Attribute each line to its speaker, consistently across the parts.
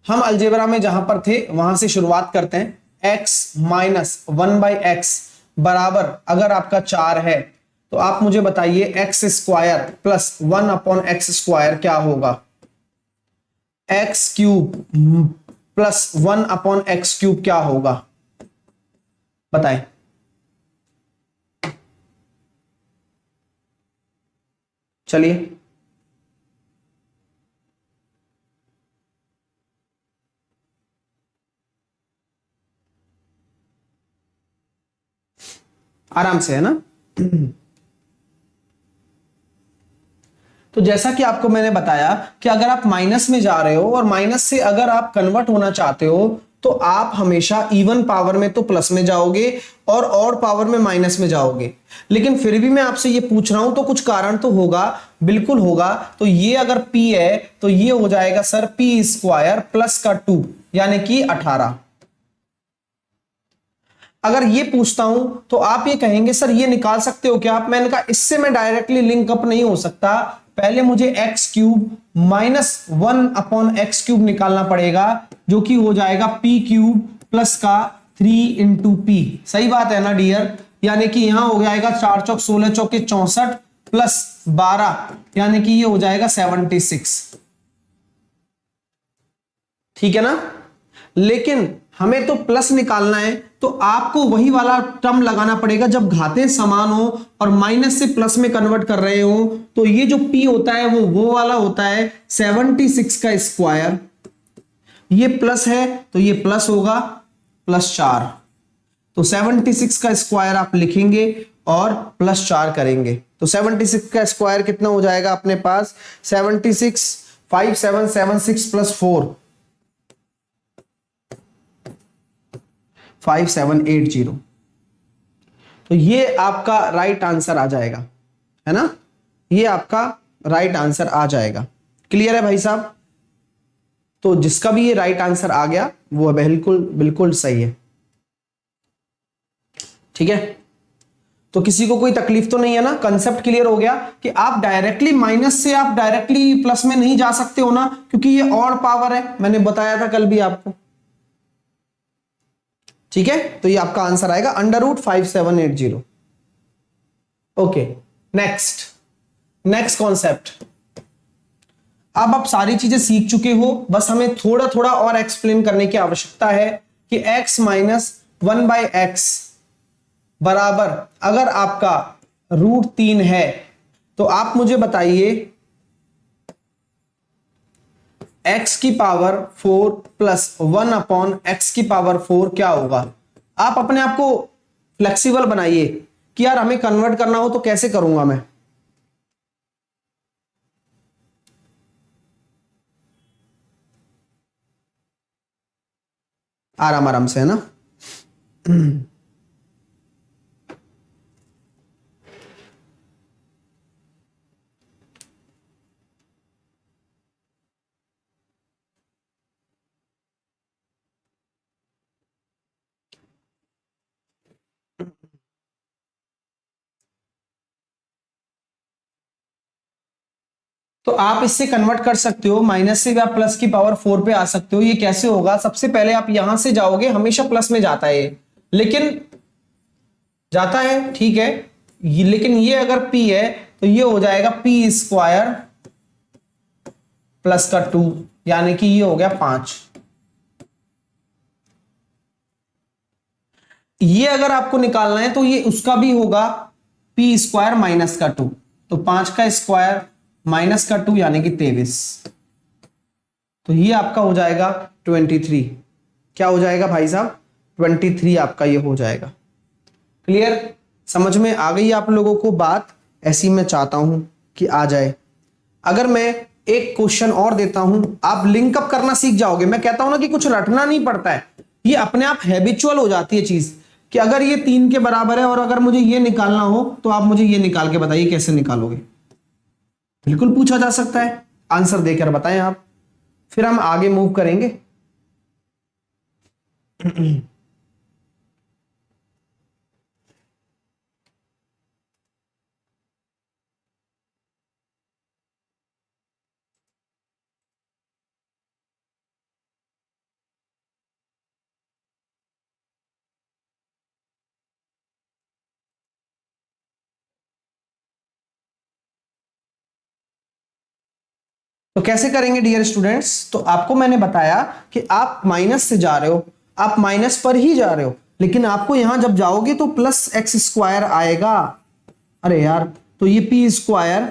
Speaker 1: हम अलजेब्रा में जहां पर थे वहां से शुरुआत करते हैं। x माइनस 1/x बराबर अगर आपका 4 है तो आप मुझे बताइए x स्क्वायर प्लस 1/x² क्या होगा? x³ प्लस 1/x³ क्या होगा? बताएं। चलिए आराम से, है ना? तो जैसा कि आपको मैंने बताया कि अगर आप माइनस में जा रहे हो और माइनस से अगर आप कन्वर्ट होना चाहते हो तो आप हमेशा इवन पावर में तो प्लस में जाओगे और ऑड पावर में माइनस में जाओगे। लेकिन फिर भी मैं आपसे ये पूछ रहा हूं तो कुछ कारण तो होगा, बिल्कुल होगा। तो ये अगर p है तो ये हो जाएगा सर p² प्लस का 2 यानी कि 18। अगर ये पूछता हूं तो आप ये कहेंगे सर ये निकाल सकते हो क्या आप? मैंने कहा इससे मैं डायरेक्टली लिंक अप नहीं हो सकता, पहले मुझे x³ माइनस 1/x³ निकालना पड़ेगा जो कि हो जाएगा p³ प्लस का 3 × p। सही बात है ना डियर? यानी कि यहां हो जाएगा 4 चौक 16 चौके 64 प्लस 12 यानी कि ये हो जाएगा 76। ठीक है ना? लेकिन हमें तो प्लस निकालना है तो आपको वही वाला टर्म लगाना पड़ेगा जब घातें समान हो और माइनस से प्लस में कन्वर्ट कर रहे हो। तो ये जो p होता है वो वाला होता है 76 का स्क्वायर। ये प्लस है तो ये प्लस होगा प्लस 4। तो 76 का स्क्वायर आप लिखेंगे और प्लस 4 करेंगे तो 76 का स्क्वायर कितना हो जाएगा अपने पास? 76 5776 प्लस 4 5780। तो ये आपका राइट आंसर आ जाएगा, है ना? ये आपका राइट आंसर आ जाएगा। क्लियर है भाई साहब? तो जिसका भी ये राइट आंसर आ गया वो बिल्कुल बिल्कुल सही है। ठीक है? तो किसी को कोई तकलीफ तो नहीं है ना? कंसेप्ट क्लियर हो गया कि आप डायरेक्टली माइनस से आप डायरेक्टली प्लस में नहीं जा सकते हो ना, क्योंकि ये ऑड पावर है, मैंने बताया था कल भी आपको। ठीक है? तो ये आपका आंसर आएगा √5780। Okay, next next concept. अब आप सारी चीजें सीख चुके हो, बस हमें थोड़ा थोड़ा और एक्सप्लेन करने की आवश्यकता है कि x माइनस 1/x बराबर अगर आपका √3 है तो आप मुझे बताइए x की पावर 4 प्लस 1/x⁴ क्या होगा? आप अपने आप को फ्लेक्सिबल बनाइए कि यार हमें कन्वर्ट करना हो तो कैसे करूंगा मैं। आराम आराम से, है ना? तो आप इससे कन्वर्ट कर सकते हो, माइनस से भी आप प्लस की पावर 4 पे आ सकते हो। ये कैसे होगा? सबसे पहले आप यहां से जाओगे, हमेशा प्लस में जाता है ये, लेकिन जाता है, ठीक है। लेकिन ये अगर p है तो ये हो जाएगा p² प्लस का 2 यानी कि ये हो गया 5। ये अगर आपको निकालना है तो ये उसका भी होगा p² माइनस का 2। तो 5 का स्क्वायर माइनस का 2 यानी कि 23। तो ये आपका हो जाएगा 23। क्या हो जाएगा भाई साहब? 23 आपका ये हो जाएगा। क्लियर? समझ में आ गई आप लोगों को बात? ऐसी मैं चाहता हूं कि आ जाए। अगर मैं एक क्वेश्चन और देता हूं, आप लिंकअप करना सीख जाओगे। मैं कहता हूं ना कि कुछ रटना नहीं पड़ता है, ये अपने आप हैबिचुअल हो जाती है चीज कि अगर ये 3 के बराबर है और अगर मुझे ये निकालना हो तो आप मुझे ये निकाल के बताइए कैसे निकालोगे। बिल्कुल पूछा जा सकता है, आंसर देकर बताएं आप, फिर हम आगे मूव करेंगे। तो कैसे करेंगे डियर स्टूडेंट्स? तो आपको मैंने बताया कि आप माइनस से जा रहे हो, आप माइनस पर ही जा रहे हो, लेकिन आपको यहां जब जाओगे तो प्लस एक्स स्क्वायर आएगा। अरे यार, तो ये पी स्क्वायर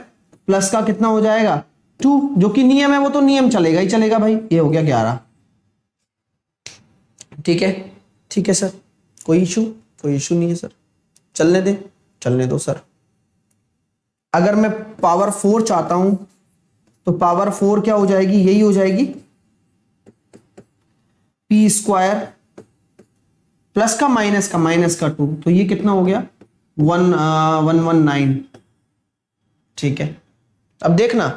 Speaker 1: प्लस का कितना हो जाएगा 2, जो कि नियम है वो तो नियम चलेगा ही चलेगा भाई। ये हो गया 11। ठीक है, ठीक है सर, कोई इशू नहीं है सर, चलने दो सर। अगर मैं पावर 4 चाहता हूं तो पावर 4 क्या हो जाएगी? यही हो जाएगी पी स्क्वायर प्लस का माइनस का 2, तो ये कितना हो गया 119। ठीक है, अब देखना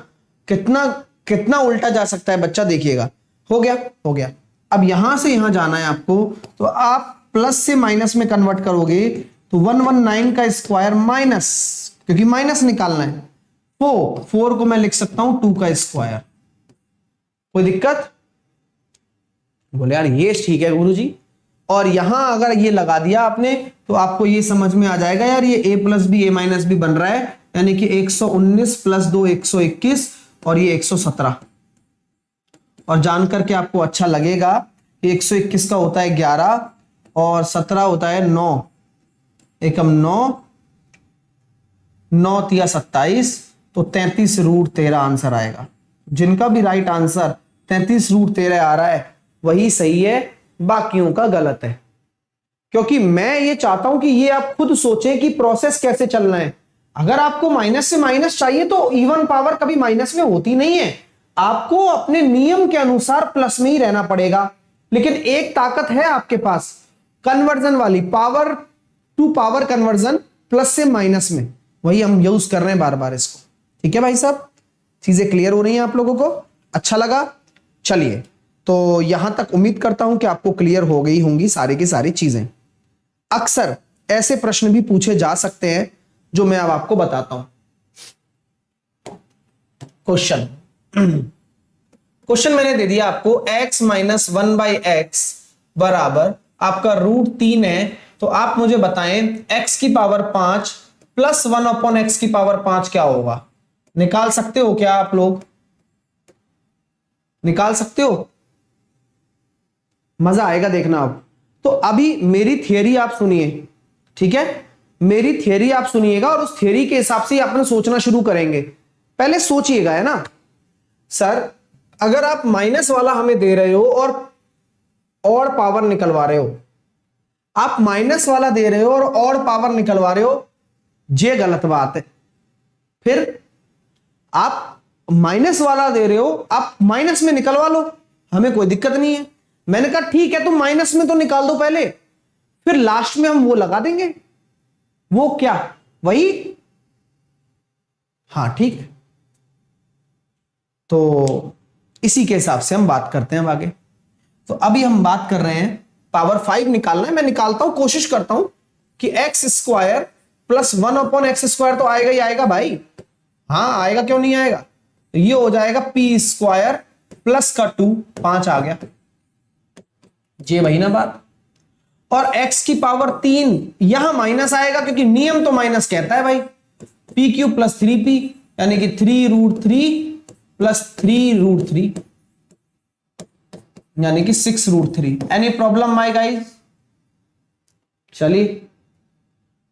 Speaker 1: कितना उल्टा जा सकता है बच्चा, देखिएगा। हो गया। अब यहां से यहां जाना है आपको, तो आप प्लस से माइनस में कन्वर्ट करोगे तो 119 का स्क्वायर माइनस, क्योंकि माइनस निकालना है, 4 को मैं लिख सकता हूं 2 का स्क्वायर। कोई दिक्कत? बोले यार ये ठीक है गुरुजी। और यहां अगर ये लगा दिया आपने तो आपको ये समझ में आ जाएगा यार, ये a plus B a minus B बन रहा है, यानी कि 119 प्लस 2 121 और ये 117। और जानकर के आपको अच्छा लगेगा, 121 का होता है 11 और 17 होता है 9, एकम 9 तिया 27, तो 33√13 आंसर आएगा। जिनका भी राइट आंसर 33√13 आ रहा है वही सही है, बाकियों का गलत है। क्योंकि मैं ये चाहता हूं कि ये आप खुद सोचें कि प्रोसेस कैसे चलना है। अगर आपको माइनस से माइनस चाहिए तो इवन पावर कभी माइनस में होती नहीं है, आपको अपने नियम के अनुसार प्लस में ही रहना पड़ेगा। लेकिन एक ताकत है आपके पास कन्वर्जन वाली, power to power conversion, plus से माइनस में, वही हम यूज कर रहे हैं बार बार इसको। ठीक है भाई साहब, चीजें क्लियर हो रही हैं आप लोगों को? अच्छा लगा? चलिए, तो यहां तक उम्मीद करता हूं कि आपको क्लियर हो गई होंगी सारी की सारी चीजें। अक्सर ऐसे प्रश्न भी पूछे जा सकते हैं जो मैं अब आपको बताता हूं। क्वेश्चन मैंने दे दिया आपको, x माइनस 1/x बराबर आपका √3 है। तो आप मुझे बताएं x की पावर 5 प्लस 1/x की पावर 5 क्या होगा? निकाल सकते हो क्या आप लोग? निकाल सकते हो? मजा आएगा देखना अब। तो अभी मेरी थियरी आप सुनिए, ठीक है? मेरी थियरी आप सुनिएगा और उस थियरी के हिसाब से अपन सोचना शुरू करेंगे। पहले सोचिएगा, है ना सर, अगर आप माइनस वाला हमें दे रहे हो और पावर निकलवा रहे हो, आप माइनस वाला दे रहे हो और पावर निकलवा रहे हो, ये गलत बात है। फिर आप माइनस वाला दे रहे हो, आप माइनस में निकलवा लो, हमें कोई दिक्कत नहीं है। मैंने कहा ठीक है, तुम माइनस में तो निकाल दो पहले, फिर लास्ट में हम वो लगा देंगे। वो क्या? वही, हाँ ठीक है। तो इसी के हिसाब से हम बात करते हैं आगे। तो अभी हम बात कर रहे हैं पावर 5 निकालना है। मैं निकालता हूं, कोशिश करता हूं कि एक्स स्क्वायर प्लस 1/x² तो आएगा ही आएगा भाई। हाँ आएगा, क्यों नहीं आएगा? तो ये हो जाएगा पी स्क्वायर प्लस का 2, 5 आ गया, ये वही ना बात। और x की पावर 3, यहां माइनस आएगा क्योंकि नियम तो माइनस कहता है भाई। pq प्लस 3p यानी कि 3√3 प्लस 3√3 यानी कि 6√3। Any problem my guys? चलिए,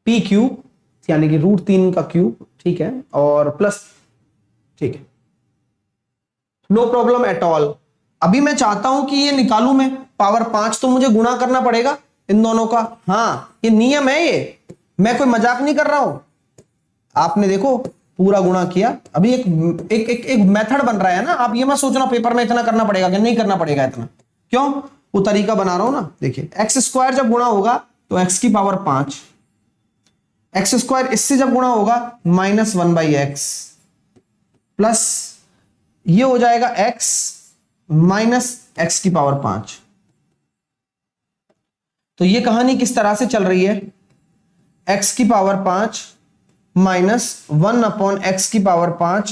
Speaker 1: pq यानी कि √3 का क्यूब, ठीक है, और प्लस, ठीक है, नो प्रॉब्लम एट ऑल। अभी मैं चाहता हूं कि ये निकालूं मैं पावर 5, तो मुझे गुणा करना पड़ेगा इन दोनों का। हाँ ये नियम है, ये मैं कोई मजाक नहीं कर रहा हूं। आपने देखो पूरा गुणा किया, अभी एक मेथड बन रहा है ना। आप ये मत सोचना पेपर में इतना करना पड़ेगा, कि नहीं करना पड़ेगा इतना, क्यों? वो तरीका बना रहा हूं ना। देखिए x² जब गुणा होगा तो x की पावर 5, x² इससे जब गुणा होगा -1/x प्लस ये हो जाएगा x माइनस x की पावर 5। तो ये कहानी किस तरह से चल रही है? x की पावर 5 माइनस 1/x की पावर 5,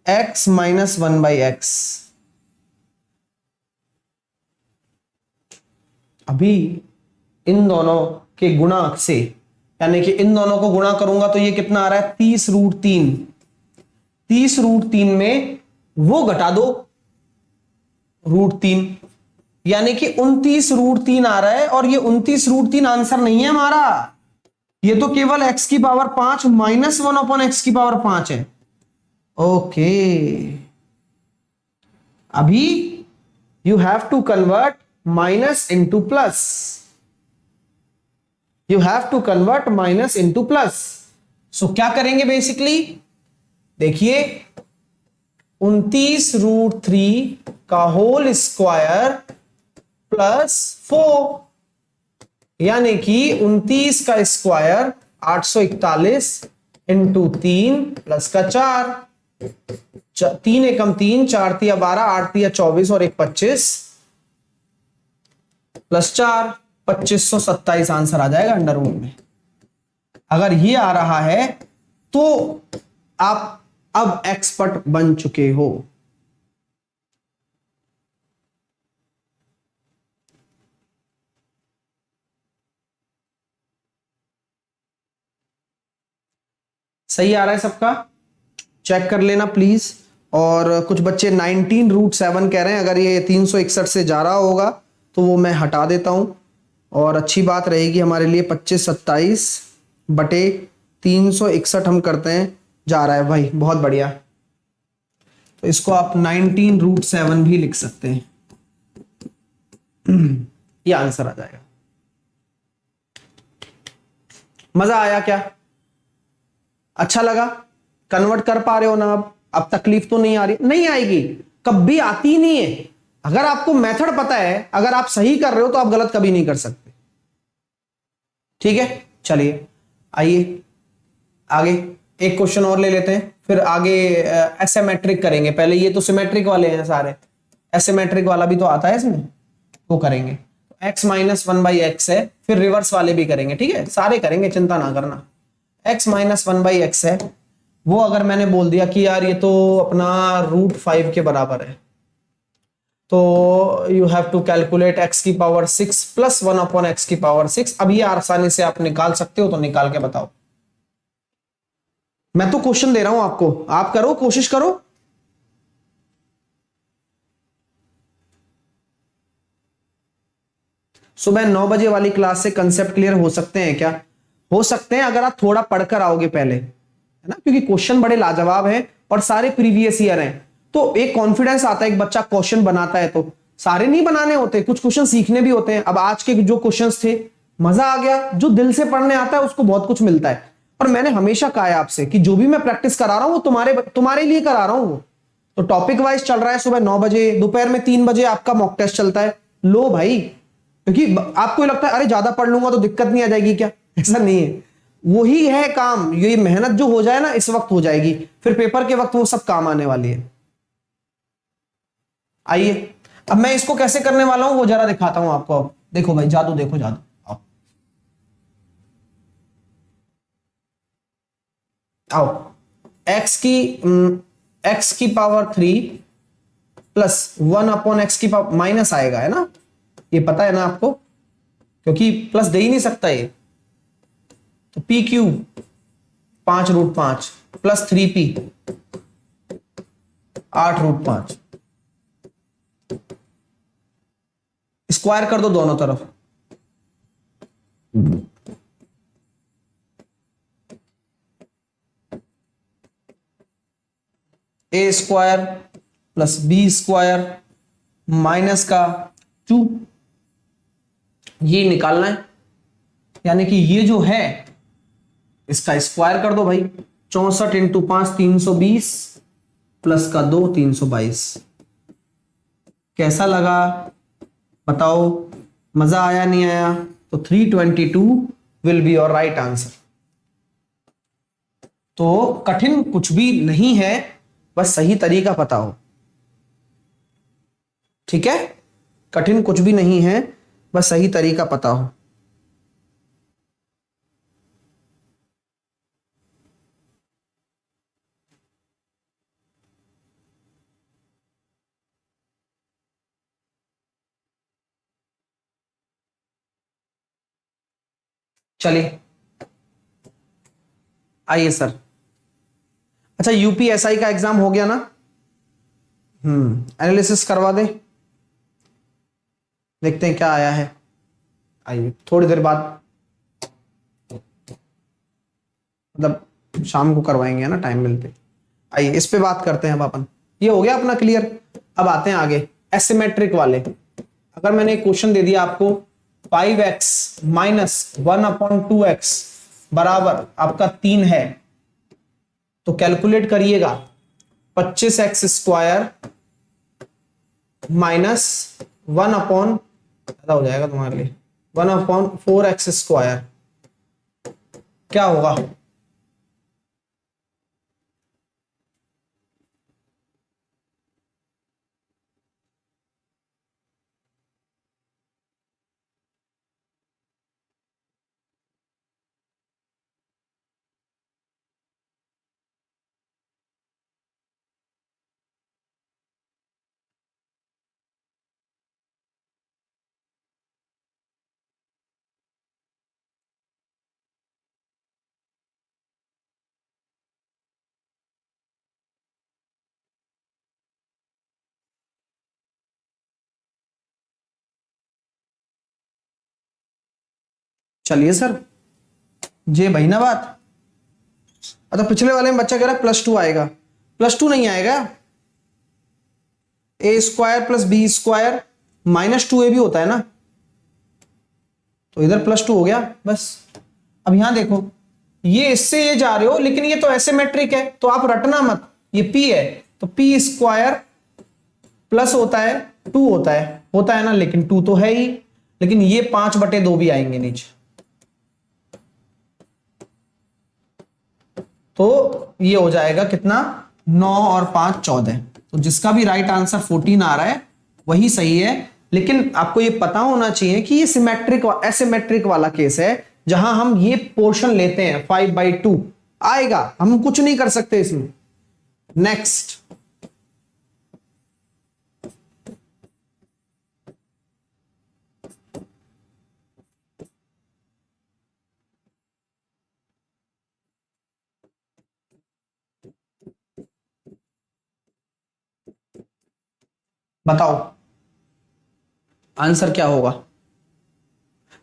Speaker 1: x माइनस 1/x। अभी इन दोनों के गुणा से, यानी कि इन दोनों को गुणा करूंगा तो ये कितना आ रहा है 30√3। 30√3 में वो घटा दो √3, यानी कि 29 √3 आ रहा है। और ये 29 √3 आंसर नहीं है हमारा, ये तो केवल x की पावर 5 -1/x की पावर 5 है। ओके, अभी you have to convert minus into plus, you have to convert minus into plus. So क्या करेंगे बेसिकली, देखिए 29 √3 का होल स्क्वायर प्लस 4, यानी कि 29 का स्क्वायर 841 इंटू 3 प्लस का 4, 3 एकम 3, 4 तिया 12, 8 तिया 24 और 1 25 प्लस 4, 2527 आंसर आ जाएगा अंडर रूट में। अगर ये आ रहा है तो आप अब एक्सपर्ट बन चुके हो। सही आ रहा है सबका, चेक कर लेना प्लीज। और कुछ बच्चे 19 √7 कह रहे हैं, अगर ये 361 से जा रहा होगा तो वो मैं हटा देता हूं और अच्छी बात रहेगी हमारे लिए। 2527 बटे 361 हम करते हैं, जा रहा है भाई, बहुत बढ़िया। तो इसको आप 19 √7 भी लिख सकते हैं, ये आंसर आ जाएगा। मजा आया क्या, अच्छा लगा, कन्वर्ट कर पा रहे हो ना? अब तकलीफ तो नहीं आ रही? नहीं आएगी, कभी आती ही नहीं है। अगर आपको मेथड पता है, अगर आप सही कर रहे हो तो आप गलत कभी नहीं कर सकते। ठीक है, चलिए आइए आगे एक क्वेश्चन और ले लेते हैं, फिर आगे एसिमेट्रिक करेंगे। पहले ये तो सिमेट्रिक वाले हैं सारे, एसिमेट्रिक वाला भी तो आता है इसमें, वो करेंगे। x -1/x है, फिर रिवर्स वाले भी करेंगे, ठीक है, सारे करेंगे, चिंता ना करना। x -1/x है, वो अगर मैंने बोल दिया कि यार ये तो अपना √5 के बराबर है, तो you have to calculate x की पावर 6 प्लस 1/x की पावर 6। अब ये आसानी से आप निकाल सकते हो, तो निकाल के बताओ। मैं तो क्वेश्चन दे रहा हूं आपको, आप करो, कोशिश करो। सुबह 9 बजे वाली क्लास से कंसेप्ट क्लियर हो सकते हैं क्या? हो सकते हैं, अगर आप थोड़ा पढ़कर आओगे पहले, है ना, क्योंकि क्वेश्चन बड़े लाजवाब हैं और सारे प्रीवियस ईयर हैं, तो एक कॉन्फिडेंस आता है, एक बच्चा क्वेश्चन बनाता है तो। सारे नहीं बनाने होते, कुछ क्वेश्चन सीखने भी होते हैं। अब आज के जो क्वेश्चंस थे, मजा आ गया। जो दिल से पढ़ने आता है उसको बहुत कुछ मिलता है। और मैंने हमेशा कहा है आपसे कि जो भी मैं प्रैक्टिस करा रहा हूं वो तुम्हारे लिए करा रहा हूं। तो टॉपिक वाइज चल रहा है, सुबह 9 बजे, दोपहर में 3 बजे आपका मॉक टेस्ट चलता है। लो भाई, क्योंकि आपको लगता है अरे ज्यादा पढ़ लूंगा तो दिक्कत नहीं आ जाएगी क्या, ऐसा नहीं है। वही है काम, ये मेहनत जो हो जाए ना इस वक्त हो जाएगी, फिर पेपर के वक्त वो सब काम आने वाली है। आइए, अब मैं इसको कैसे करने वाला हूं वो जरा दिखाता हूं आपको। अब देखो भाई, जादू देखो, जादू। आओ आओ, एक्स की पावर 3 प्लस 1/x की पावर माइनस आएगा, है ना, ये पता है ना आपको, क्योंकि प्लस दे ही नहीं सकता ये। तो p³ 5√5 प्लस 3p 8√5, स्क्वायर कर दो दोनों तरफ। a² प्लस b² माइनस का 2, ये निकालना है, यानी कि ये जो है इसका स्क्वायर कर दो भाई। 64 इंटू 5 320 प्लस का 2 322। कैसा लगा बताओ, मजा आया नहीं आया? तो 322 will be your right answer. तो कठिन कुछ भी नहीं है, बस सही तरीका पता हो। ठीक है, कठिन कुछ भी नहीं है, बस सही तरीका पता हो। चलिए आइए सर। अच्छा, यूपीएसआई का एग्जाम हो गया ना? एनालिसिस करवा दे, देखते हैं क्या आया है। आइए थोड़ी देर बाद, मतलब शाम को करवाएंगे ना, टाइम मिलते। आइए इस पे बात करते हैं अब अपन। ये हो गया अपना क्लियर। अब आते हैं आगे एसिमेट्रिक वाले। अगर मैंने एक क्वेश्चन दे दिया आपको 5x माइनस 1/2x बराबर आपका 3 है, तो कैलकुलेट करिएगा 25x² माइनस 1 ज्यादा हो जाएगा तुम्हारे लिए, 1/4x²। क्या होगा? चलिए सर, जे भाई ना बात। अच्छा पिछले वाले में बच्चा कह रहा है +2 आएगा, +2 नहीं आएगा। a² + b² -2a भी होता है ना, तो इधर +2 हो गया बस। अब यहां देखो, ये इससे ये जा रहे हो, लेकिन ये तो एसिमेट्रिक है, तो आप रटना मत। ये p है तो p² प्लस होता है 2 होता है ना, लेकिन 2 तो है ही, लेकिन ये 5/2 भी आएंगे नीचे, तो ये हो जाएगा कितना, 9 और 5 14। तो जिसका भी राइट आंसर 14 आ रहा है वही सही है। लेकिन आपको ये पता होना चाहिए कि ये सिमेट्रिक एसिमेट्रिक वाला केस है, जहां हम ये पोर्शन लेते हैं 5/2 आएगा, हम कुछ नहीं कर सकते इसमें। नेक्स्ट, बताओ आंसर क्या होगा?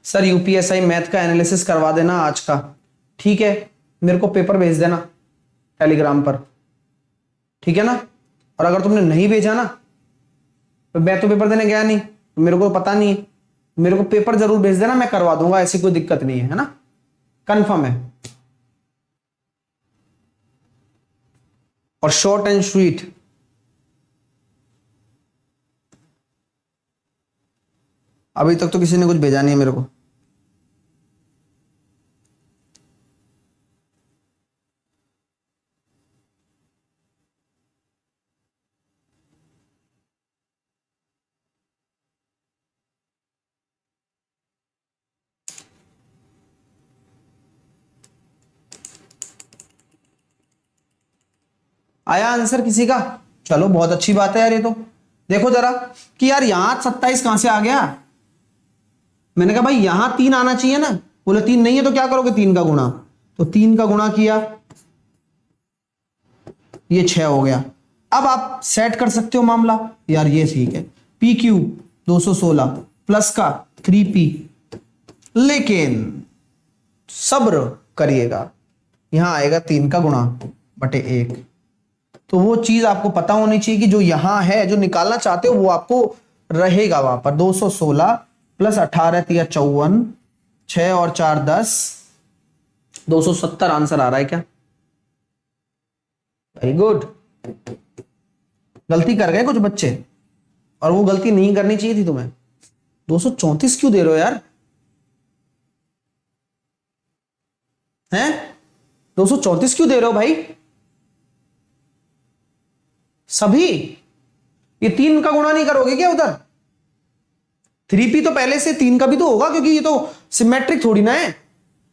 Speaker 1: सर यूपीएसआई मैथ का एनालिसिस करवा देना आज का, ठीक है? मेरे को पेपर भेज देना टेलीग्राम पर, ठीक है ना? और अगर तुमने नहीं भेजा ना, तो मैं तो पेपर देने गया नहीं, तो मेरे को पता नहीं है, मेरे को पेपर जरूर भेज देना, मैं करवा दूंगा, ऐसी कोई दिक्कत नहीं है ना? कंफर्म है? और शॉर्ट एंड स्वीट, अभी तक तो किसी ने कुछ भेजा नहीं है मेरे को। आया आंसर किसी का? चलो बहुत अच्छी बात है यार। ये तो देखो जरा कि यार यहां 27 कहां से आ गया। मैंने कहा भाई यहां 3 आना चाहिए ना, बोले 3 नहीं है, तो क्या करोगे? 3 का गुणा, तो 3 का गुणा किया, ये 6 हो गया। अब आप सेट कर सकते हो मामला, यार ये ठीक है, PQ 216 प्लस का 3P, लेकिन सब्र करिएगा, यहां आएगा 3 का गुणा बटे 1। तो वो चीज आपको पता होनी चाहिए कि जो यहां है, जो निकालना चाहते हो वो आपको रहेगा वहां पर। 216 प्लस 18 3 54, 6 और 4 10, 270 आंसर आ रहा है क्या? Very good. गलती कर गए कुछ बच्चे, और वो गलती नहीं करनी चाहिए थी तुम्हें। 234 क्यों दे रहे हो यार? हैं 234 क्यों दे रहे हो भाई? सभी ये 3 का गुणा नहीं करोगे क्या उधर? 3P तो पहले से 3 का भी तो होगा, क्योंकि ये तो सिमेट्रिक थोड़ी ना है,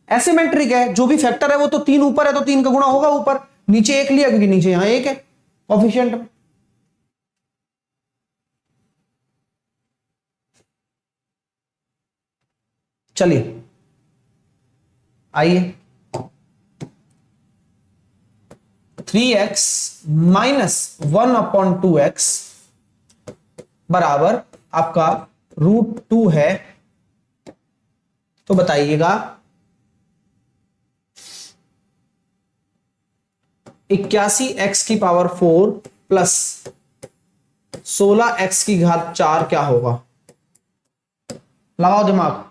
Speaker 1: एसिमेट्रिक है। जो भी फैक्टर है वो तो 3 ऊपर है, तो 3 का गुणा होगा ऊपर। नीचे 1 लिया क्योंकि नीचे यहां 1 है कोफिशिएंट में। चलिए आइए, 3x माइनस 1/2x बराबर आपका √2 है। तो बताइएगा 81x⁴ प्लस 16x⁴ क्या होगा? लगाओ दिमाग।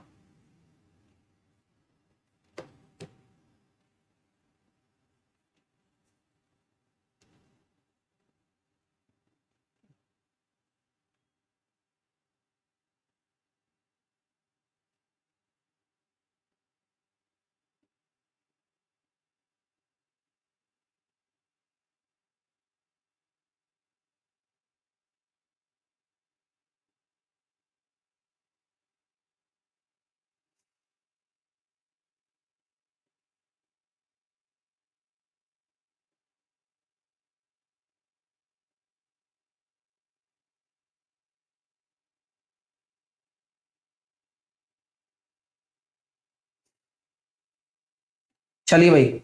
Speaker 1: चलिए भाई,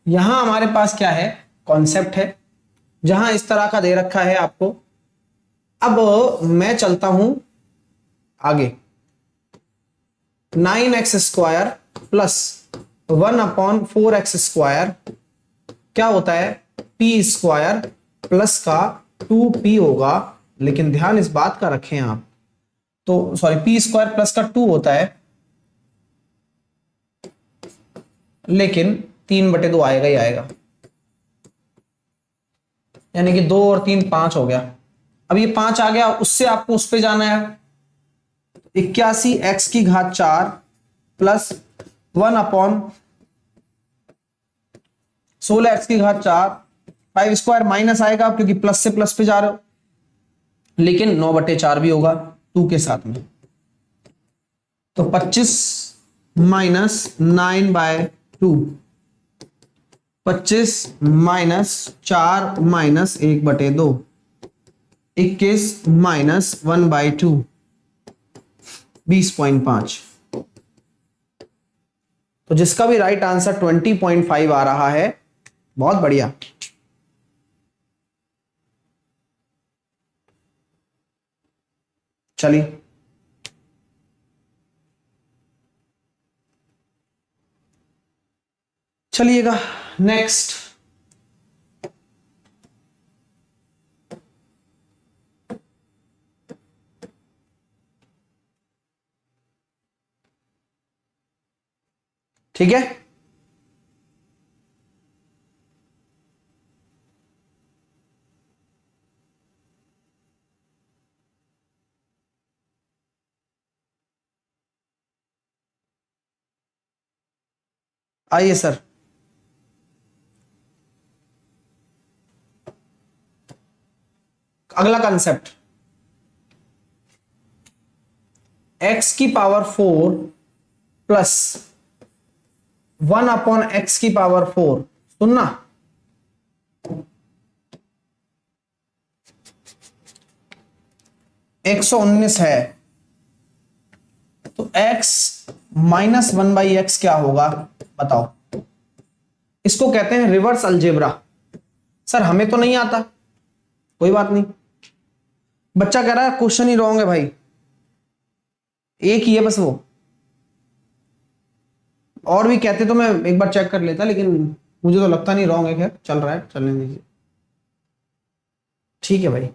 Speaker 1: यहां हमारे पास क्या है, कॉन्सेप्ट है जहां इस तरह का दे रखा है आपको। अब मैं चलता हूं आगे। 9x² प्लस 1/4x² क्या होता है? p² प्लस का 2p होगा। लेकिन ध्यान इस बात का रखें आप, तो सॉरी, p² प्लस का 2 होता है, लेकिन 3/2 आएगा ही आएगा, यानी कि 2 और 3 5 हो गया। अब ये 5 आ गया, उससे आपको उस पे जाना है। 81x⁴ प्लस 1/16x⁴, 5² माइनस आएगा क्योंकि प्लस से प्लस पे जा रहे हो, लेकिन 9/4 भी होगा 2 के साथ में। तो 25 माइनस 9/2, 25 माइनस 4 माइनस 1/2, 21 माइनस 1/2, 20.5। तो जिसका भी राइट आंसर 20.5 आ रहा है, बहुत बढ़िया। चलिए चलिएगा नेक्स्ट। ठीक है, आइए सर। अगला कंसेप्ट, x⁴ प्लस 1/x⁴। सुनना, (119) है, तो x माइनस 1/x क्या होगा? बताओ। इसको कहते हैं रिवर्स अलजेब्रा। सर हमें तो नहीं आता, कोई बात नहीं। बच्चा कह रहा है क्वेश्चन ही रॉन्ग है भाई, एक ही है बस वो। और भी कहते तो मैं एक बार चेक कर लेता, लेकिन मुझे तो लगता नहीं रॉन्ग है। खैर चल रहा है, चलने दीजिए। ठीक है भाई।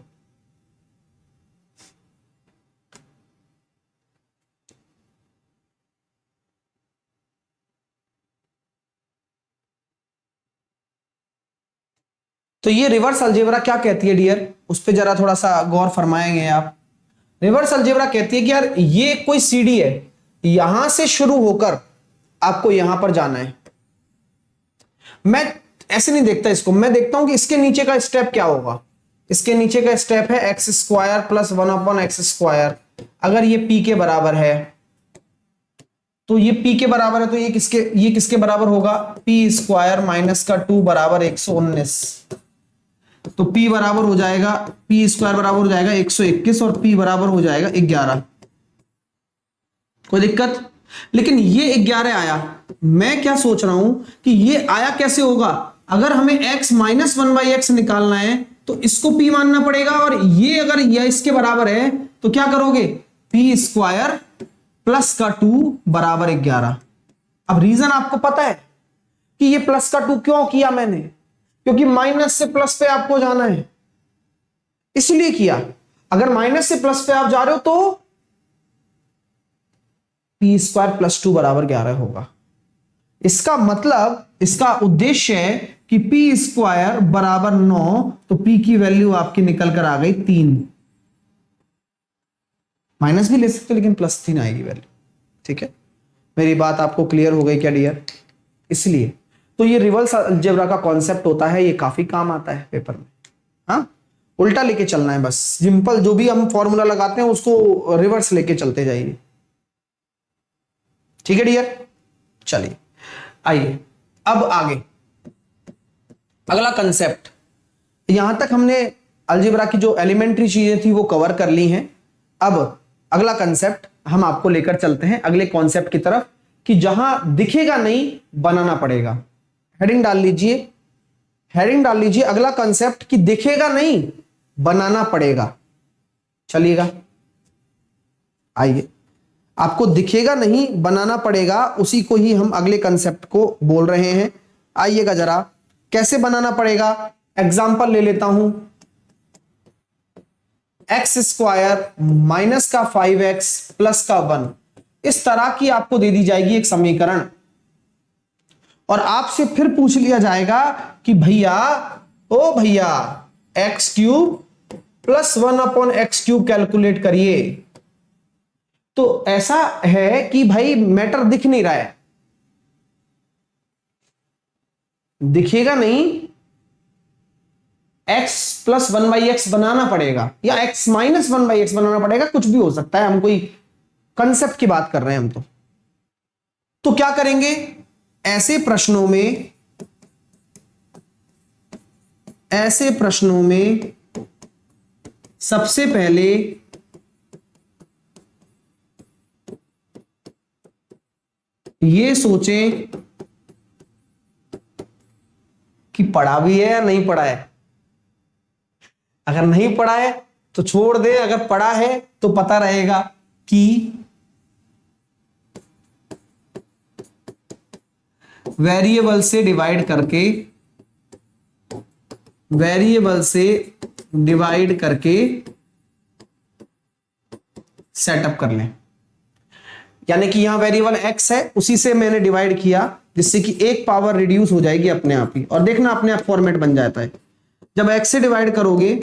Speaker 1: तो ये रिवर्स अलजेब्रा क्या कहती है डियर, उस पर जरा थोड़ा सा गौर फरमाएंगे आप। रिवर्स अलजेब्रा कहती है कि यार ये कोई सीढ़ी है, यहां से शुरू होकर आपको यहां पर जाना है। मैं ऐसे नहीं देखता इसको, मैं देखता हूं कि इसके नीचे का स्टेप क्या होगा। इसके नीचे का स्टेप है x² प्लस 1/x²। अगर ये p के बराबर है, तो ये p के बराबर है, तो ये किसके बराबर होगा? p² माइनस का 2 बराबर 119। तो p बराबर हो जाएगा, p² बराबर हो जाएगा 121 और p बराबर हो जाएगा 11। कोई दिक्कत? लेकिन ये 11 आया, मैं क्या सोच रहा हूं कि ये आया कैसे होगा। अगर हमें x माइनस 1/x निकालना है तो इसको p मानना पड़ेगा, और ये अगर यह इसके बराबर है तो क्या करोगे, p स्क्वायर प्लस का 2 बराबर 11। अब रीजन आपको पता है कि ये प्लस का 2 क्यों किया मैंने, क्योंकि माइनस से प्लस पे आपको जाना है, इसलिए किया। अगर माइनस से प्लस पे आप जा रहे हो तो p स्क्वायर प्लस 2 बराबर 11 होगा। इसका मतलब, इसका उद्देश्य है कि p स्क्वायर बराबर 9, तो p की वैल्यू आपकी निकल कर आ गई 3। माइनस भी ले सकते लेकिन प्लस 3 आएगी वैल्यू। ठीक है, मेरी बात आपको क्लियर हो गई क्या डियर? इसलिए तो ये रिवर्स अलजेब्रा का कॉन्सेप्ट होता है, ये काफी काम आता है पेपर में। हाँ, उल्टा लेके चलना है बस, सिंपल जो भी हम फॉर्मूला लगाते हैं उसको रिवर्स लेके चलते जाइए। ठीक है डियर, चलिए आइए अब आगे अगला कंसेप्ट। यहां तक हमने अलजेब्रा की जो एलिमेंट्री चीजें थी वो कवर कर ली हैं। अब अगला कंसेप्ट हम आपको लेकर चलते हैं अगले कॉन्सेप्ट की तरफ, कि जहां दिखेगा नहीं बनाना पड़ेगा। हेडिंग डाल लीजिए, हेडिंग डाल लीजिए अगला कंसेप्ट कि दिखेगा नहीं बनाना पड़ेगा। चलिएगा आइए, आपको दिखेगा नहीं बनाना पड़ेगा, उसी को ही हम अगले कंसेप्ट को बोल रहे हैं। आइएगा जरा, कैसे बनाना पड़ेगा, एग्जाम्पल ले लेता हूं। एक्स स्क्वायर माइनस का 5x प्लस का 1, इस तरह की आपको दे दी जाएगी एक समीकरण, और आपसे फिर पूछ लिया जाएगा कि भैया, ओ भैया, x cube plus 1 upon x cube calculate करिए। तो ऐसा है कि भाई मैटर दिख नहीं रहा है, दिखेगा नहीं, x प्लस 1/x बनाना पड़ेगा या x माइनस 1/x बनाना पड़ेगा, कुछ भी हो सकता है, हम कोई कंसेप्ट की बात कर रहे हैं हम। तो क्या करेंगे ऐसे प्रश्नों में, ऐसे प्रश्नों में सबसे पहले ये सोचें कि पढ़ा भी है या नहीं पढ़ा है। अगर नहीं पढ़ा है तो छोड़ दे, अगर पढ़ा है तो पता रहेगा कि वेरिएबल से डिवाइड करके, वेरिएबल से डिवाइड करके सेटअप कर लें। यानी कि यहां वेरिएबल x है, उसी से मैंने डिवाइड किया, जिससे कि एक पावर रिड्यूस हो जाएगी अपने आप ही, और देखना अपने आप फॉर्मेट बन जाता है। जब x से डिवाइड करोगे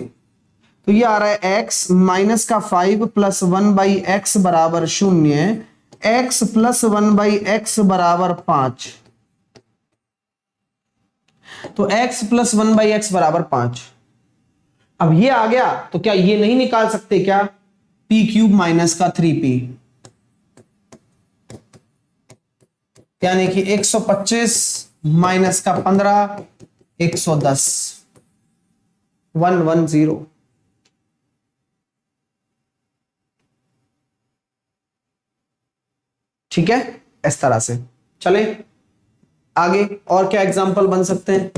Speaker 1: तो ये आ रहा है x माइनस का 5 प्लस 1/x बराबर 0, x प्लस 1/x बराबर 5। तो x प्लस 1/x बराबर 5। अब ये आ गया तो क्या ये नहीं निकाल सकते क्या, p क्यूब माइनस का 3p, यानी कि 125 माइनस का 15, 110, 110। ठीक है, इस तरह से चले आगे। और क्या एग्जाम्पल बन सकते हैं,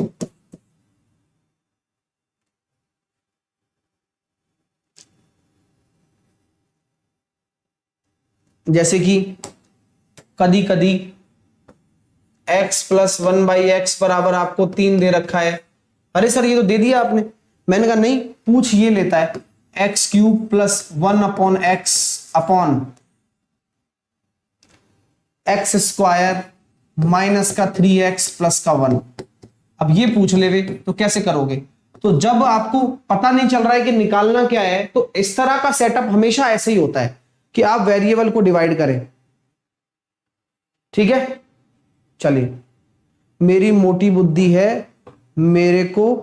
Speaker 1: जैसे कि कदी कदी x प्लस 1/x बराबर आपको 3 दे रखा है। अरे सर ये तो दे दिया आपने, मैंने कहा नहीं, पूछ ये लेता है x cube plus 1 upon x upon x square minus का 3x प्लस का 1। अब ये पूछ ले तो कैसे करोगे? तो जब आपको पता नहीं चल रहा है कि निकालना क्या है, तो इस तरह का सेटअप हमेशा ऐसे ही होता है कि आप वेरिएबल को डिवाइड करें। ठीक है, चलिए, मेरी मोटी बुद्धि है, मेरे को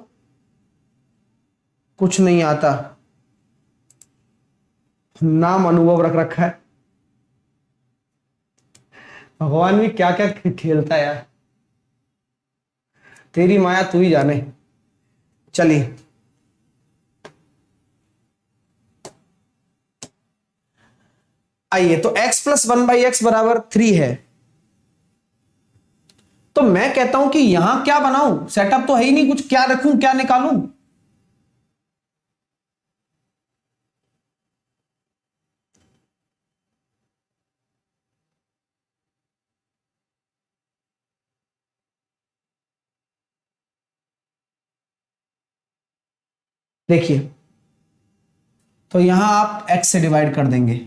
Speaker 1: कुछ नहीं आता, नाम अनुभव रख रखा है। भगवान भी क्या क्या खेलता है यार, तेरी माया तू ही जाने। चलिए आइए, तो x प्लस 1/x बराबर 3 है, तो मैं कहता हूं कि यहां क्या बनाऊं, सेटअप तो है ही नहीं कुछ, क्या रखूं क्या निकालूं। देखिए, तो यहां आप x से डिवाइड कर देंगे।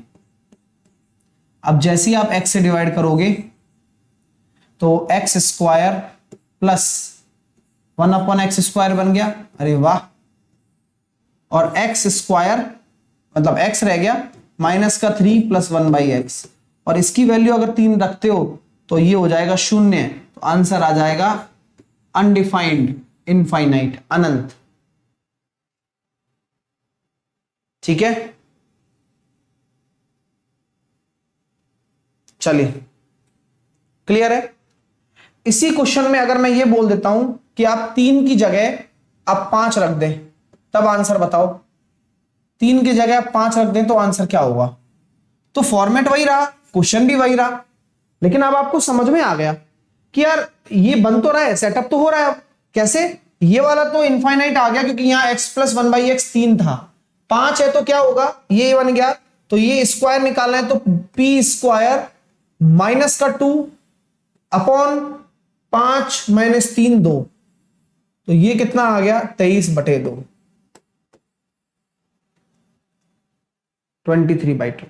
Speaker 1: अब जैसे ही आप x से डिवाइड करोगे तो एक्स स्क्वायर प्लस 1/x² बन गया। अरे वाह। और एक्स स्क्वायर मतलब x रह गया -3 + 1/x, और इसकी वैल्यू अगर 3 रखते हो तो ये हो जाएगा 0। तो आंसर आ जाएगा अनडिफाइंड, इनफाइनाइट, अनंत। ठीक है, चलिए क्लियर है। इसी क्वेश्चन में अगर मैं ये बोल देता हूं कि आप 3 की जगह आप 5 रख दें, तब आंसर बताओ। 3 की जगह आप 5 रख दें तो आंसर क्या होगा? तो फॉर्मेट वही रहा, क्वेश्चन भी वही रहा, लेकिन अब आपको समझ में आ गया कि यार ये बन तो रहा है, सेटअप तो हो रहा है। अब कैसे? ये वाला तो इनफाइनाइट आ गया क्योंकि यहां x + 1/x 3 था, 5 है तो क्या होगा, ये बन गया। तो ये स्क्वायर निकालना है तो p² -2 अपॉन 5 - 3 2, तो ये कितना आ गया 23/2, 23/2।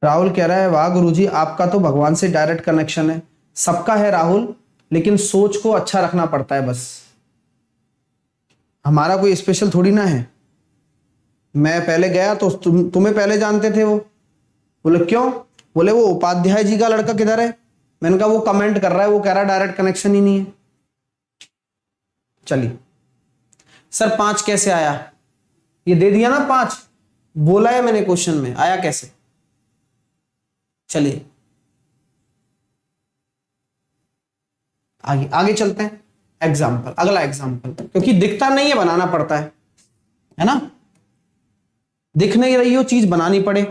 Speaker 1: राहुल कह रहा है वाह गुरुजी, आपका तो भगवान से डायरेक्ट कनेक्शन है। सबका है राहुल, लेकिन सोच को अच्छा रखना पड़ता है बस। हमारा कोई स्पेशल थोड़ी ना है। मैं पहले गया तो तुम्हें पहले जानते थे वो। बोले क्यों? बोले वो उपाध्याय जी का लड़का किधर है? मैंने कहा वो कमेंट कर रहा है, वो कह रहा है डायरेक्ट कनेक्शन ही नहीं है। चलिए सर 5 कैसे आया? ये दे दिया ना 5, बोला है मैंने क्वेश्चन में, आया कैसे? चलिए आगे आगे चलते हैं। एग्जाम्पल, अगला एग्जाम्पल, क्योंकि दिखता नहीं है बनाना पड़ता है ना। दिख नहीं रही हो चीज बनानी पड़े।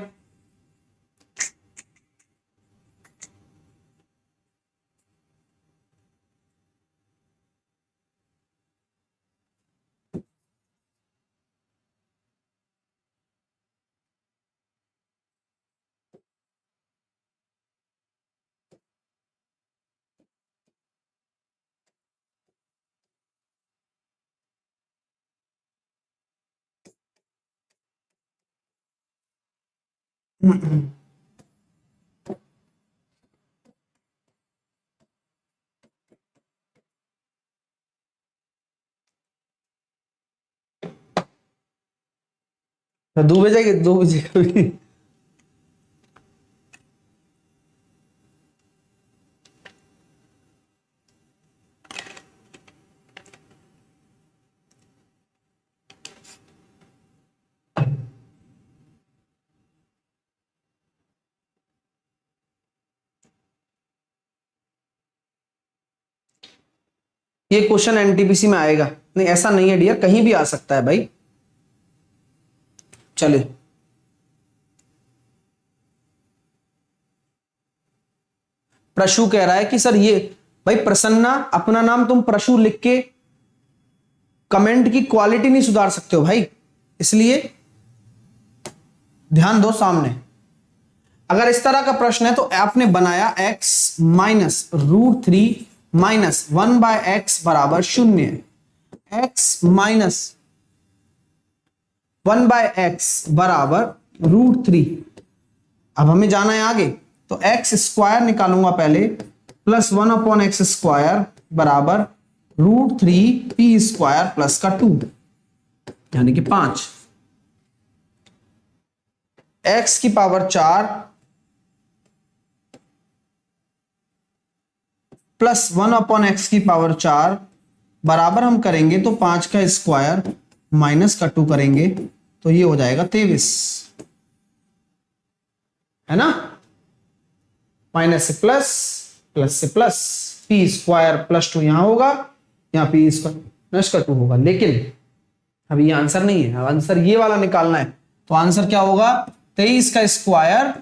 Speaker 1: तो 2 बजे 2 बजे कभी। ये क्वेश्चन एनटीपीसी में आएगा नहीं? ऐसा नहीं है डियर, कहीं भी आ सकता है भाई। चलिए प्रशु कह रहा है कि सर ये, भाई प्रसन्ना अपना नाम तुम प्रशु लिख के कमेंट की क्वालिटी नहीं सुधार सकते हो भाई, इसलिए ध्यान दो सामने। अगर इस तरह का प्रश्न है तो आपने बनाया x - √3 - 1/x बराबर 0, x - 1/x बराबर √3। अब हमें जाना है आगे, तो x² निकालूंगा पहले, प्लस 1/x² बराबर √3 p² प्लस का 2, यानी कि 5, x की पावर 4 प्लस 1/x की पावर 4 बराबर हम करेंगे तो 5 का स्क्वायर माइनस का 2 करेंगे तो ये हो जाएगा 23, है ना। माइनस से प्लस, प्लस से प्लस, p² + 2 यहां होगा, यहां p² प्लस का 2 होगा। लेकिन अब ये आंसर नहीं है, अब आंसर ये वाला निकालना है। तो आंसर क्या होगा? 23 का स्क्वायर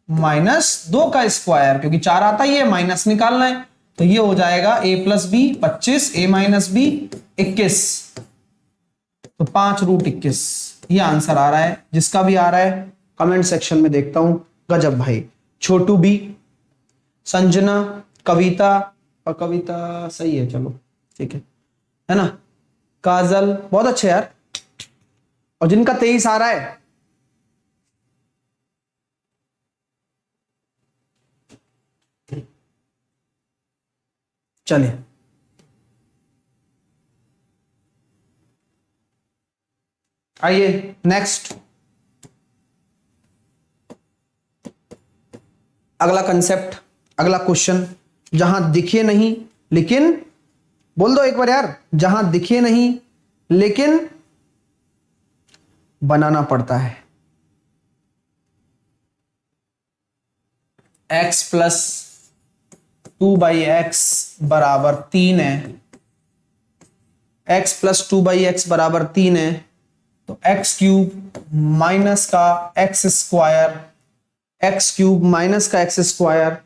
Speaker 1: - 2 का स्क्वायर, क्योंकि 4 आता ही है, माइनस निकालना है। तो ये हो जाएगा a + b 25, a - b 21, तो 5√21। ये आंसर आ रहा है। जिसका भी आ रहा है कमेंट सेक्शन में देखता हूं। गजब भाई। छोटू बी, संजना, कविता, और कविता सही है, चलो ठीक है ना। काजल बहुत अच्छे यार, और जिनका 23 आ रहा है चलिए आइए नेक्स्ट, अगला कंसेप्ट, अगला क्वेश्चन। जहां दिखे नहीं लेकिन, बोल दो एक बार यार, जहां दिखे नहीं लेकिन बनाना पड़ता है। x प्लस 2/x बराबर 3 है, x प्लस 2/x बराबर 3 है, तो x क्यूब माइनस का x square, x cube minus का एक्स स्क्वायर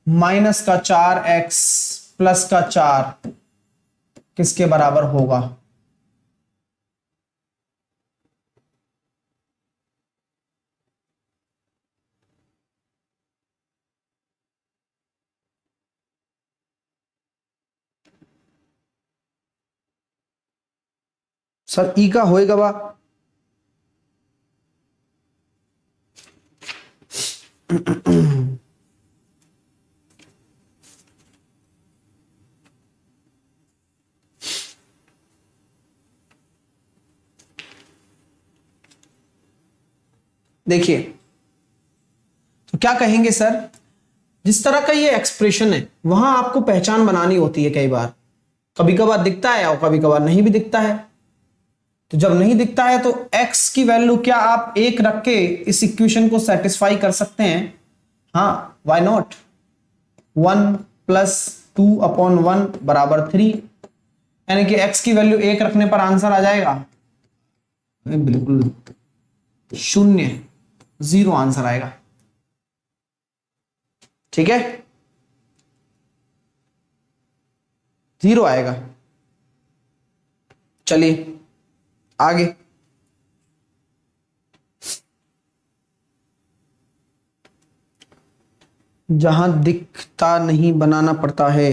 Speaker 1: माइनस का 4x प्लस का 4 किसके बराबर होगा? सर ई का होएगा बा देखिए, तो क्या कहेंगे सर, जिस तरह का ये एक्सप्रेशन है वहां आपको पहचान बनानी होती है। कई बार कभी कभार दिखता है और कभी कभार नहीं भी दिखता है। तो जब नहीं दिखता है तो x की वैल्यू क्या आप 1 रख के इस इक्वेशन को सेटिस्फाई कर सकते हैं? हाँ, व्हाई नॉट। 1 प्लस 2/1 बराबर 3, यानी कि x की वैल्यू 1 रखने पर आंसर आ जाएगा बिल्कुल 0, 0 आंसर आएगा। ठीक है, 0 आएगा। चलिए आगे, जहां दिखता नहीं बनाना पड़ता है।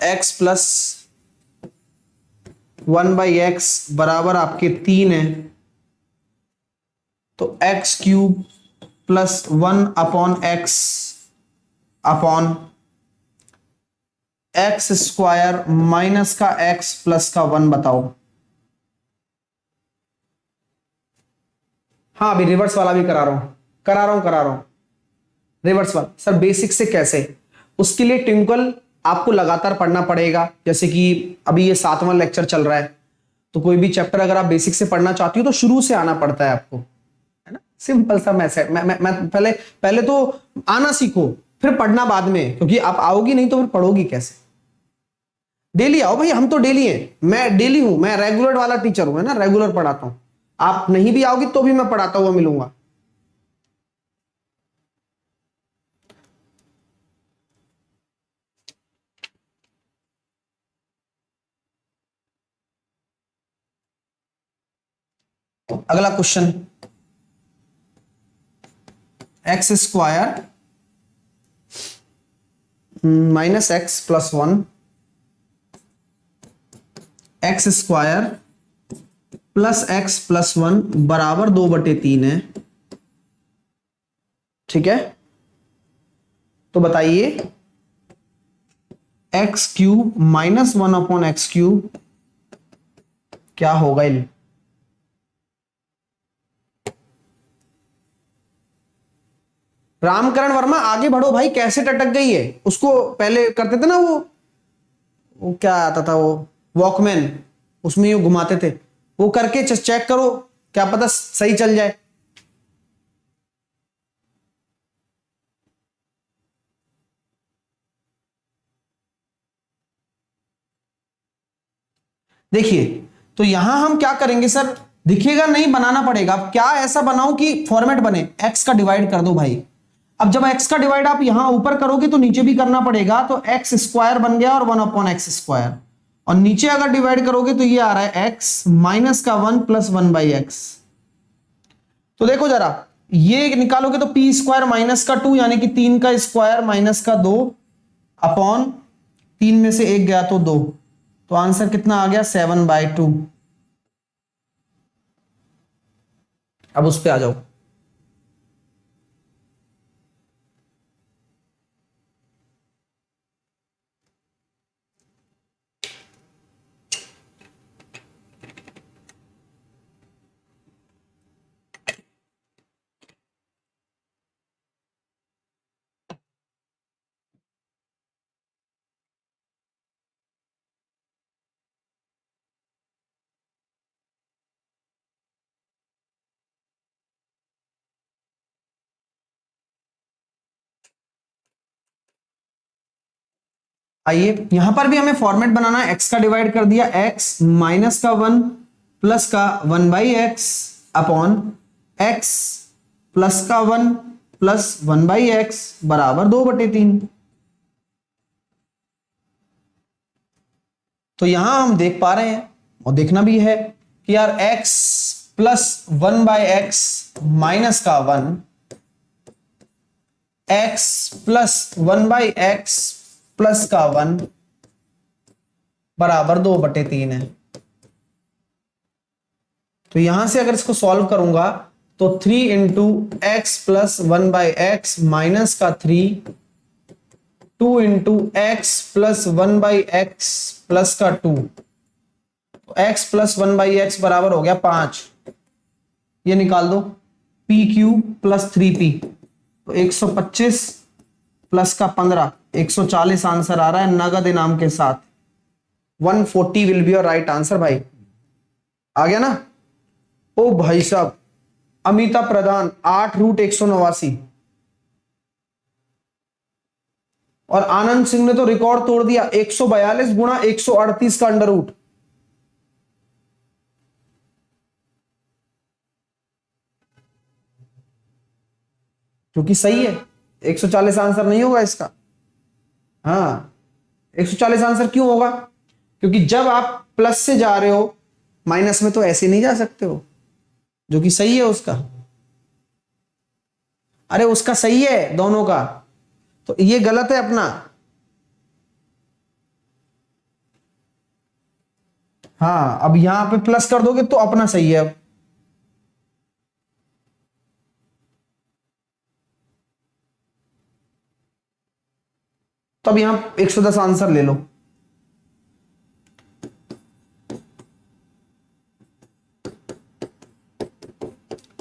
Speaker 1: x प्लस 1/x बराबर आपके 3 है, तो x cube plus 1/x upon x square minus का x प्लस का 1 बताओ। हाँ, अभी रिवर्स वाला भी करा रहा हूं रिवर्स वाला। सर बेसिक से कैसे? उसके लिए ट्विंकल आपको लगातार पढ़ना पड़ेगा। जैसे कि अभी ये 7वां लेक्चर चल रहा है, तो कोई भी चैप्टर अगर आप बेसिक से पढ़ना चाहती हो तो शुरू से आना पड़ता है आपको, है ना। सिंपल सा मैसेज। मैं पहले तो आना सीखो, फिर पढ़ना बाद में, क्योंकि आप आओगी नहीं तो फिर पढ़ोगी कैसे? डेली आओ भाई, हम तो डेली हैं, मैं डेली हूं, मैं रेगुलर वाला टीचर हूं, है ना, रेगुलर पढ़ाता हूं। आप नहीं भी आओगी तो भी मैं पढ़ाता हुआ मिलूंगा। अगला question, x square minus x plus 1, x square plus x plus 1 बराबर 2/3 है। ठीक है, तो बताइए x cube minus 1/x cube क्या होगा? रामकरण वर्मा आगे बढ़ो भाई, कैसे टटक गई है? उसको पहले करते थे ना, वो क्या आता था, वो वॉकमैन, उसमें यूं घुमाते थे, वो करके चेक करो, क्या पता सही चल जाए। देखिए, तो यहां हम क्या करेंगे सर, दिखेगा नहीं, बनाना पड़ेगा। अब क्या ऐसा बनाओ कि फॉर्मेट बने, एक्स का डिवाइड कर दो भाई, अब जब x का डिवाइड आप यहां ऊपर करोगे तो नीचे भी करना पड़ेगा, तो एक्स स्क्वायर बन गया और 1/x²। और नीचे अगर डिवाइड करोगे तो ये आ रहा है x माइनस का 1 प्लस 1/x। तो देखो जरा, ये निकालोगे तो p² माइनस का 2 यानी कि 3 का स्क्वायर माइनस का 2 अपॉन 3 में से 1 गया तो 2। तो आंसर कितना आ गया 7/2। अब उस पे आ जाओ। आइए, यहां पर भी हमें फॉर्मेट बनाना है। एक्स का डिवाइड कर दिया, एक्स माइनस का 1 प्लस का 1/x अपॉन एक्स प्लस का 1 प्लस 1/x बराबर 2/3। तो यहां हम देख पा रहे हैं और देखना भी है कि यार x प्लस 1/x माइनस का 1, x प्लस 1/x प्लस का 1 बराबर 2/3 है। तो यहां से अगर इसको सॉल्व करूंगा तो 3 into x plus 1/x minus का 3, 2 into x plus 1/x plus का 2, तो x प्लस 1/x बराबर हो गया 5। ये निकाल दो, PQ प्लस 3P, तो 125 प्लस का 15, 140 आंसर आ रहा है नगद इनाम के साथ। 140 will be your right answer. भाई आ गया ना? ओ भाई साहब, अमिता प्रधान 8√189 और आनंद सिंह ने तो रिकॉर्ड तोड़ दिया 142 गुणा 138 का अंडर रूट। जो कि सही है, 140 आंसर नहीं होगा इसका। हाँ, 140 आंसर क्यों होगा? क्योंकि जब आप प्लस से जा रहे हो माइनस में तो ऐसे नहीं जा सकते हो, जो कि सही है उसका। अरे उसका सही है दोनों का, तो ये गलत है अपना। हाँ, अब यहां पे प्लस कर दोगे तो अपना सही है। अब तब यहां 110 आंसर ले लो।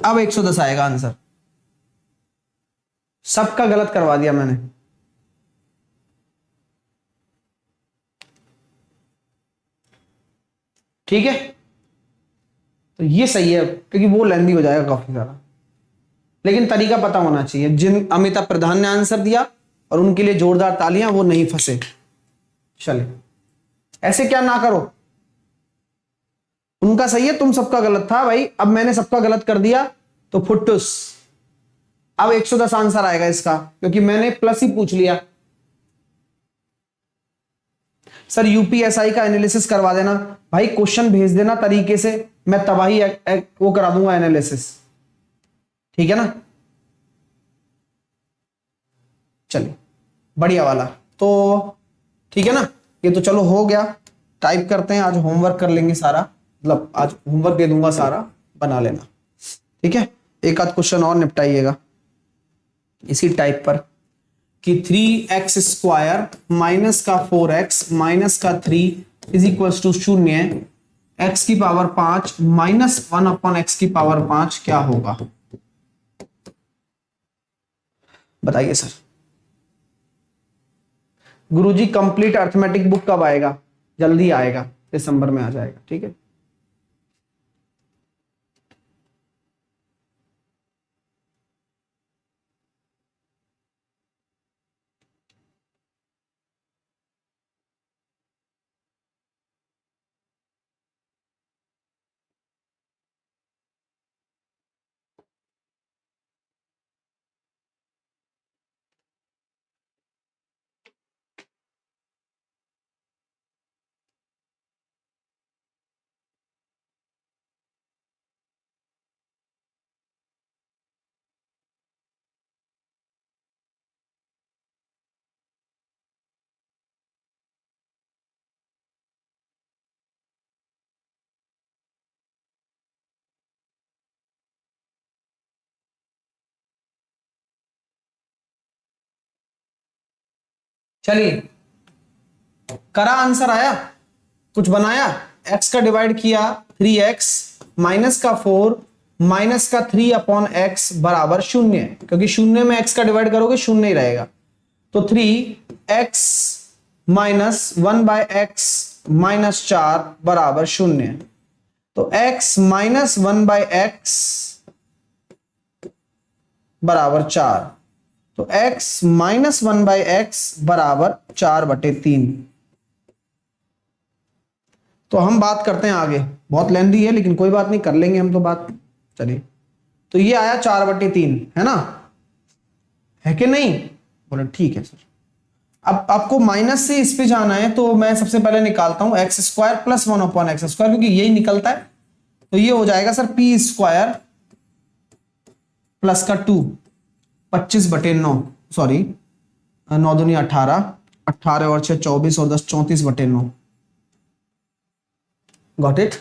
Speaker 1: अब 110 आएगा आंसर। सबका गलत करवा दिया मैंने। ठीक है, तो ये सही है क्योंकि वो लेंदी हो जाएगा काफी सारा। लेकिन तरीका पता होना चाहिए। जिन अमिताभ प्रधान ने आंसर दिया और उनके लिए जोरदार तालियां, वो नहीं फंसे। चले, ऐसे क्या ना करो। उनका सही है, तुम सबका गलत था भाई। अब मैंने सबका गलत कर दिया तो फुट्टुस। अब 110 आंसर आएगा इसका क्योंकि मैंने प्लस ही पूछ लिया। सर यूपीएसआई का एनालिसिस करवा देना भाई, क्वेश्चन भेज देना तरीके से, मैं तबाही वो करा दूंगा एनालिसिस। ठीक है ना? चलिए, बढ़िया वाला। तो ठीक है ना, ये तो चलो हो गया। टाइप करते हैं, आज होमवर्क कर लेंगे सारा, मतलब आज होमवर्क दे दूंगा सारा, बना लेना। ठीक है, एक आध क्वेश्चन और निपटाइएगा इसी टाइप पर कि 3x² माइनस का 4x माइनस का 3 इज इक्वल टू 0 है। x की पावर 5 माइनस 1/x की पावर 5 क्या होगा? बताइए सर। गुरुजी कंप्लीट अर्थमेटिक बुक कब आएगा? जल्दी आएगा, दिसंबर में आ जाएगा। ठीक है। चलिए, करा, आंसर आया, कुछ बनाया, x का डिवाइड किया 3x माइनस का 4 माइनस का 3 अपॉन x बराबर 0, क्योंकि 0 में x का डिवाइड करोगे 0 ही रहेगा। तो 3x माइनस 1/x माइनस 4 बराबर 0। तो x माइनस 1/x बराबर 4। तो x माइनस 1/x बराबर 4/3। तो हम बात करते हैं आगे, बहुत लेंथी है लेकिन कोई बात नहीं, कर लेंगे हम तो बात। चलिए, तो ये आया 4/3, है ना, है कि नहीं? बोले ठीक है सर। अब आपको माइनस से इस पे जाना है, तो मैं सबसे पहले निकालता हूं x² प्लस 1/x², क्योंकि यही निकलता है। तो ये हो जाएगा सर p² प्लस का 2, 25/9, सॉरी 9 दूनी 18, 18 और 6 24 और 10 34/9। Got it?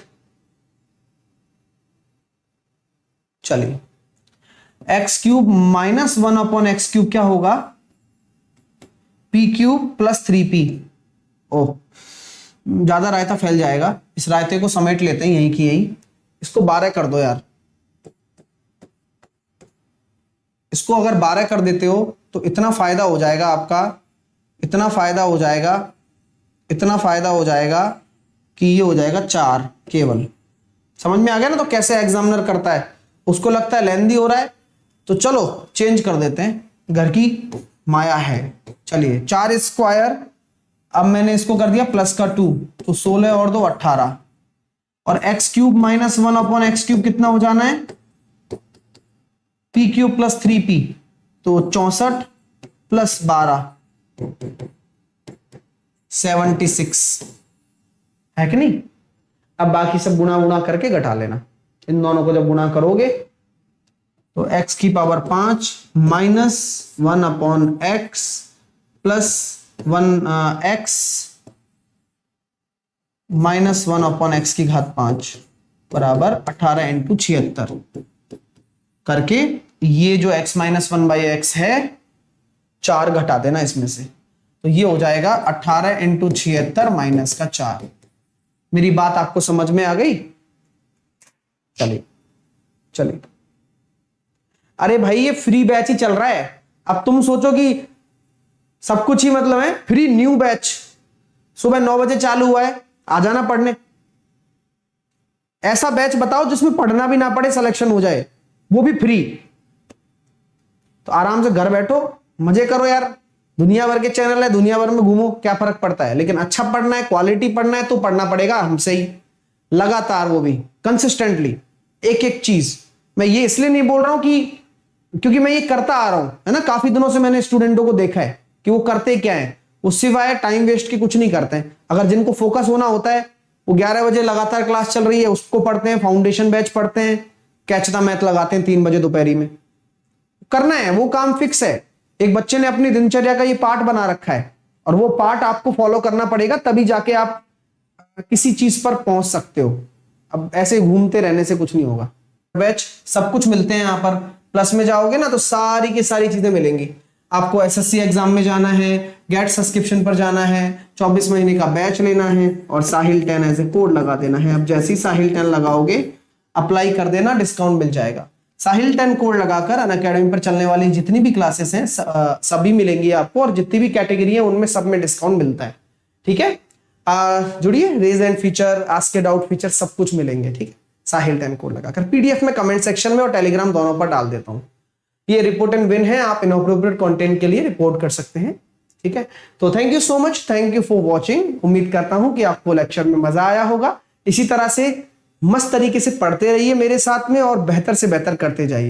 Speaker 1: चलिए, x³ माइनस 1/x³ क्या होगा? p³ plus 3p। ओह, ज्यादा रायता फैल जाएगा, इस रायते को समेट लेते हैं यहीं की यहीं। इसको 12 कर दो यार, इसको अगर 12 कर देते हो तो इतना फायदा हो जाएगा आपका, इतना फायदा हो जाएगा, इतना फायदा हो जाएगा कि ये हो जाएगा 4 केवल। समझ में आ गया ना? तो कैसे एग्जामिनर करता है, उसको लगता है लेंदी हो रहा है, तो चलो चेंज कर देते हैं, घर की माया है। चलिए, 4², अब मैंने इसको कर दिया प्लस का 2, तो 16 और 2 18, और x³ माइनस 1/x³ कितना हो जाना है? p³ प्लस 3p, तो 64 प्लस 12 76, है कि नहीं? अब बाकी सब गुणा गुणा करके घटा लेना। इन दोनों को जब गुणा करोगे तो x की power 5 minus 1/x plus 1x minus 1/x की घात 5 बराबर 18 × 76 करके, ये जो x माइनस 1/x है 4 घटा देना इसमें से, तो ये हो जाएगा 18 × 76 माइनस का 4। मेरी बात आपको समझ में आ गई? चलिए चलिए, अरे भाई ये फ्री बैच ही चल रहा है। अब तुम सोचो कि सब कुछ ही मतलब है फ्री, न्यू बैच सुबह 9 बजे चालू हुआ है, आ जाना पढ़ने। ऐसा बैच बताओ जिसमें पढ़ना भी ना पड़े, सिलेक्शन हो जाए, वो भी फ्री। तो आराम से घर बैठो, मजे करो यार। दुनिया भर के चैनल है, दुनिया भर में घूमो, क्या फर्क पड़ता है? लेकिन अच्छा पढ़ना है, क्वालिटी पढ़ना है तो पढ़ना पड़ेगा हमसे ही, लगातार, वो भी कंसिस्टेंटली, एक एक चीज। मैं ये इसलिए नहीं बोल रहा हूं कि क्योंकि मैं ये करता आ रहा हूं, है ना, काफी दिनों से मैंने स्टूडेंटों को देखा है कि वो करते क्या है, वो सिवाय टाइम वेस्ट के कुछ नहीं करते हैं। अगर जिनको फोकस होना होता है वो 11 बजे लगातार क्लास चल रही है उसको पढ़ते हैं, फाउंडेशन बैच पढ़ते हैं, कैच द मैथ लगाते हैं 3 बजे दोपहरी में। करना है, वो काम फिक्स है। एक बच्चे ने अपनी दिनचर्या का ये पार्ट बना रखा है और वो पार्ट आपको फॉलो करना पड़ेगा, तभी जाके आप किसी चीज पर पहुंच सकते हो। अब ऐसे घूमते रहने से कुछ नहीं होगा। बैच सब कुछ मिलते हैं यहाँ पर। प्लस में जाओगे ना तो सारी की सारी चीजें मिलेंगी आपको। एसएससी एग्जाम में जाना है, गेट सब्सक्रिप्शन पर जाना है, 24 महीने का बैच लेना है और साहिल 10 एज ए कोड लगा देना है। अब जैसे ही साहिल 10 लगाओगे, अप्लाई कर देना, डिस्काउंट मिल जाएगा। साहिल 10 कोड लगाकर अनअकैडमी पर चलने वाली जितनी भी क्लासेस हैं सभी मिलेंगी आपको, और जितनी भी कैटेगरी है उनमें सब में डिस्काउंट मिलता है। ठीक है, जुड़िए। Raise hand feature, ask a doubt feature सब कुछ मिलेंगे। ठीक है, साहिल 10 कोड लगाकर। पीडीएफ में कमेंट सेक्शन में और टेलीग्राम दोनों पर डाल देता हूं। ये रिपोर्ट एंड विन है, आप इनअप्रोप्रिएट कंटेंट के लिए रिपोर्ट कर सकते हैं। ठीक है, तो thank you so much, thank you for watching. उम्मीद करता हूं कि आपको लेक्चर में मजा आया होगा। इसी तरह से मस्त तरीके से पढ़ते रहिए मेरे साथ में और बेहतर से बेहतर करते जाइए।